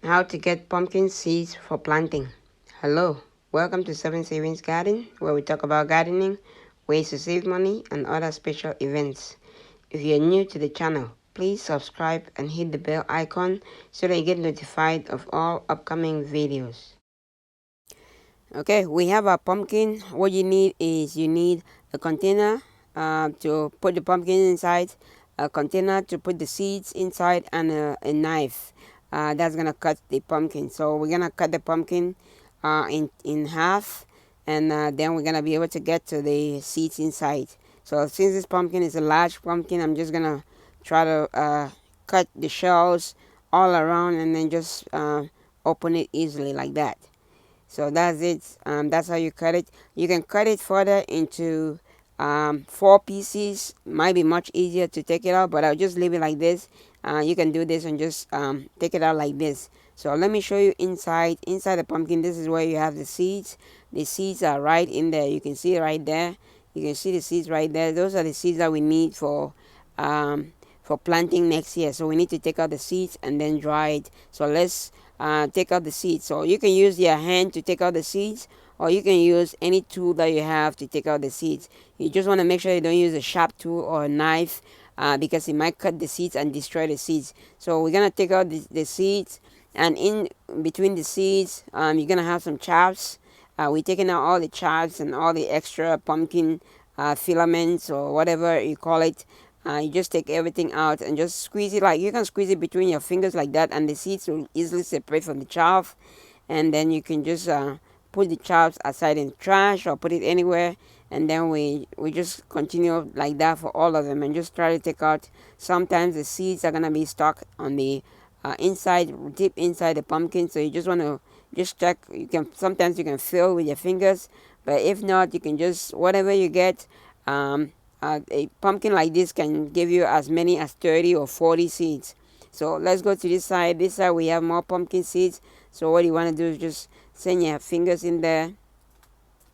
How to get pumpkin seeds for planting. Hello, welcome to 7 Savings Garden, where we talk about gardening, ways to save money, and other special events. If you're new to the channel, please subscribe and hit the bell icon so that you get notified of all upcoming videos. Okay, we have our pumpkin. What you need is you need a container to put the pumpkin inside, a container to put the seeds inside, and a knife that's gonna cut the pumpkin. So we're gonna cut the pumpkin in half, and then we're gonna be able to get to the seeds inside. So since this pumpkin is a large pumpkin, I'm just gonna try to cut the shells all around and then just open it easily like that. So that's it. That's how you cut it. You can cut it further into 4 pieces. Might be much easier to take it out, but I'll just leave it like this. You can do this and just take it out like this. So let me show you inside. Inside the pumpkin, this is where you have the seeds. The seeds are right in there. You can see it right there. You can see the seeds right there. Those are the seeds that we need for planting next year. So we need to take out the seeds and then dry it. So let's take out the seeds. So you can use your hand to take out the seeds, or you can use any tool that you have to take out the seeds. You just want to make sure you don't use a sharp tool or a knife because it might cut the seeds and destroy the seeds. So we're going to take out the seeds, and in between the seeds you're going to have some chaffs. We're taking out all the chaffs and all the extra pumpkin filaments or whatever you call it. You just take everything out and just squeeze it. Like you can squeeze it between your fingers like that, and the seeds will easily separate from the chaff. And then you can just put the chaff aside in the trash or put it anywhere, and then we just continue like that for all of them and just try to take out. Sometimes the seeds are gonna be stuck on the inside, deep inside the pumpkin, so you just want to just check. Sometimes you can feel with your fingers, but if not, you can just whatever you get. A pumpkin like this can give you as many as 30 or 40 seeds. So let's go to this side. This side we have more pumpkin seeds. So what you want to do is just send your fingers in there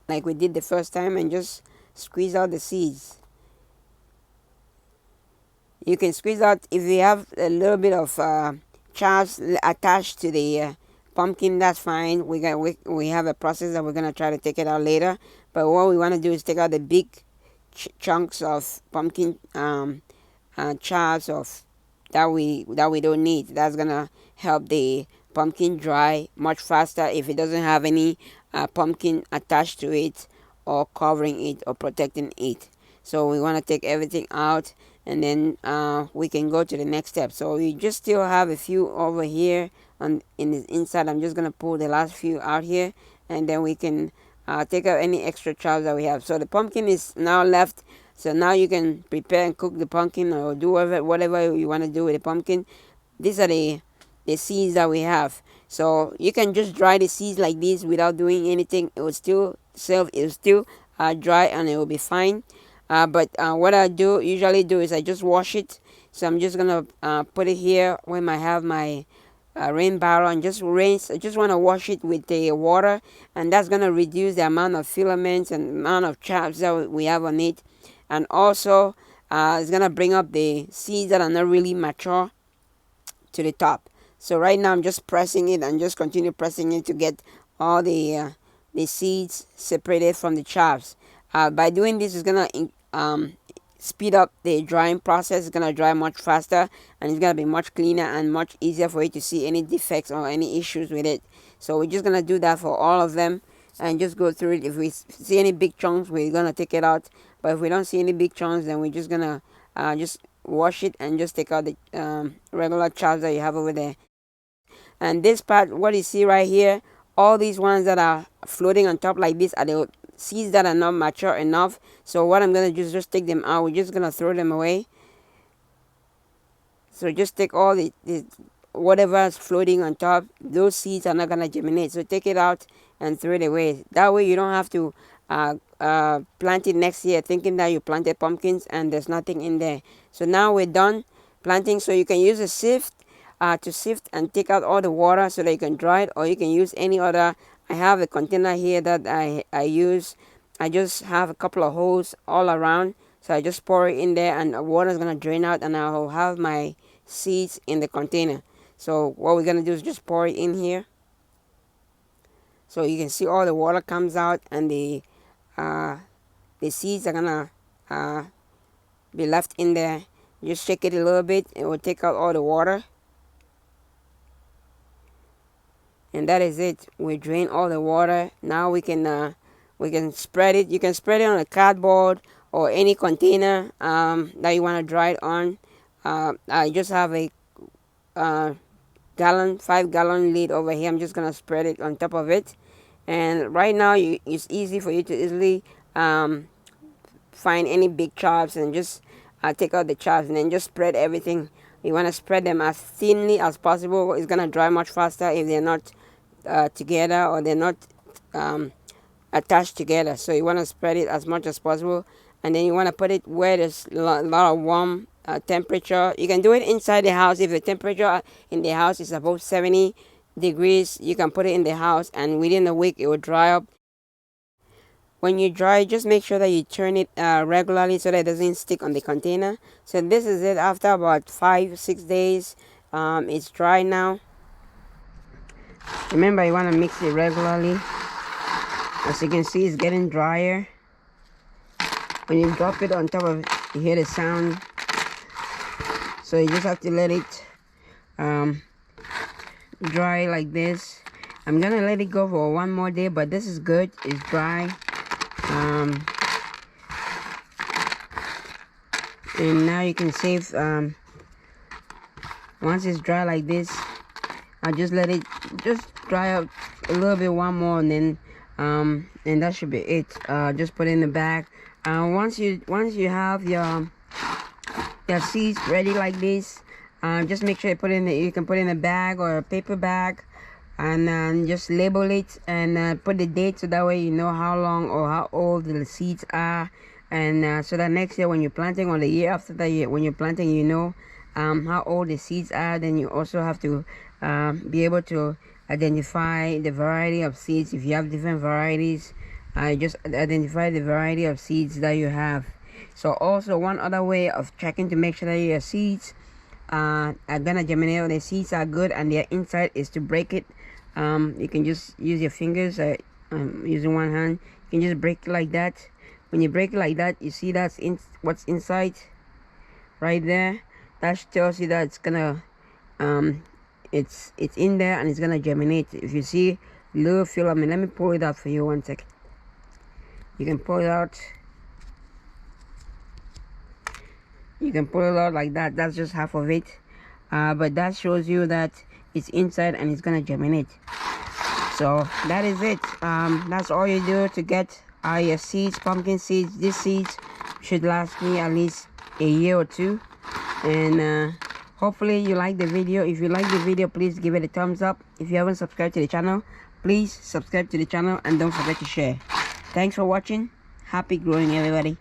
like we did the first time and just squeeze out the seeds. You can squeeze out if you have a little bit of chaff attached to the pumpkin, that's fine. We have a process that we're going to try to take it out later. But what we want to do is take out the big chunks of pumpkin chaffs of that we don't need. That's gonna help the pumpkin dry much faster if it doesn't have any pumpkin attached to it or covering it or protecting it. So we want to take everything out, and then we can go to the next step. So we just still have a few over here in the inside. I'm just gonna pull the last few out here, and then we can take out any extra chaff that we have. So the pumpkin is now left. So now you can prepare and cook the pumpkin or do whatever you want to do with the pumpkin. These are the seeds that we have. So you can just dry the seeds like this without doing anything. It will still serve. It will still dry and it will be fine. But what I usually do is I just wash it. So I'm just gonna put it here when I have my rain barrel and just rinse. I just want to wash it with the water, and that's going to reduce the amount of filaments and amount of chaff that we have on it. And also it's going to bring up the seeds that are not really mature to the top. So right now I'm just pressing it and just continue pressing it to get all the seeds separated from the chaffs. By doing this, it's going to speed up the drying process. It's gonna dry much faster, and it's gonna be much cleaner and much easier for you to see any defects or any issues with it. So we're just gonna do that for all of them and just go through it. If we see any big chunks, we're gonna take it out, but if we don't see any big chunks, then we're just gonna just wash it and just take out the regular chaff that you have over there. And this part, what you see right here, all these ones that are floating on top like this are the seeds that are not mature enough. So what I'm going to do is just take them out. We're just going to throw them away. So just take all the whatever is floating on top. Those seeds are not going to germinate. So take it out and throw it away. That way you don't have to plant it next year thinking that you planted pumpkins and there's nothing in there. So now we're done planting. So you can use a sift to sift and take out all the water so that you can dry it, or you can use any other. I have a container here that I use. I just have a couple of holes all around, so I just pour it in there and the water is going to drain out, and I'll have my seeds in the container. So what we're gonna do is just pour it in here. So you can see all the water comes out, and the seeds are gonna be left in there. Just shake it a little bit, it will take out all the water. And that is it. We drain all the water. Now we can spread it. You can spread it on a cardboard or any container that you want to dry it on. I just have a 5-gallon lid over here. I'm just gonna spread it on top of it. And right now it's easy for you to easily find any big chops and just take out the chops and then just spread everything. You want to spread them as thinly as possible. It's gonna dry much faster if they're not together, or they're not attached together. So you want to spread it as much as possible, and then you want to put it where there's a lot of warm temperature. You can do it inside the house. If the temperature in the house is above 70 degrees, you can put it in the house, and within a week it will dry up. When you dry, just make sure that you turn it regularly so that it doesn't stick on the container. So this is it after about 5-6 days. It's dry now. Remember, you want to mix it regularly. As you can see, it's getting drier. When you drop it on top of it, you hear the sound. So you just have to let it dry like this. I'm gonna let it go for one more day, but this is good. It's dry. And now you can save. Once it's dry like this, I'll just let it just dry up a little bit, one more, and then and that should be it. Just put it in the bag. Once you have your seeds ready like this, just make sure you can put it in a bag or a paper bag, and just label it and put the date, so that way you know how long or how old the seeds are, and so that next year when you're planting, or the year after that year when you're planting, you know how old the seeds are. Then you also have to be able to identify the variety of seeds. If you have different varieties, just identify the variety of seeds that you have. So also, one other way of checking to make sure that your seeds are gonna germinate, or the seeds are good and they're inside, is to break it. You can just use your fingers. Using one hand, you can just break it like that. When you break it like that, you see that's what's inside right there. That tells you that it's gonna it's in there and it's gonna germinate. If you see little filament, let me pull it out for you 1 second. You can pull it out. You can pull it out like that. That's just half of it, but that shows you that it's inside and it's gonna germinate. So that is it. That's all you do to get your seeds, pumpkin seeds. These seeds should last me at least a year or two, and hopefully you like the video. If you like the video, please give it a thumbs up. If you haven't subscribed to the channel, please subscribe to the channel, and don't forget to share. Thanks for watching. Happy growing, everybody.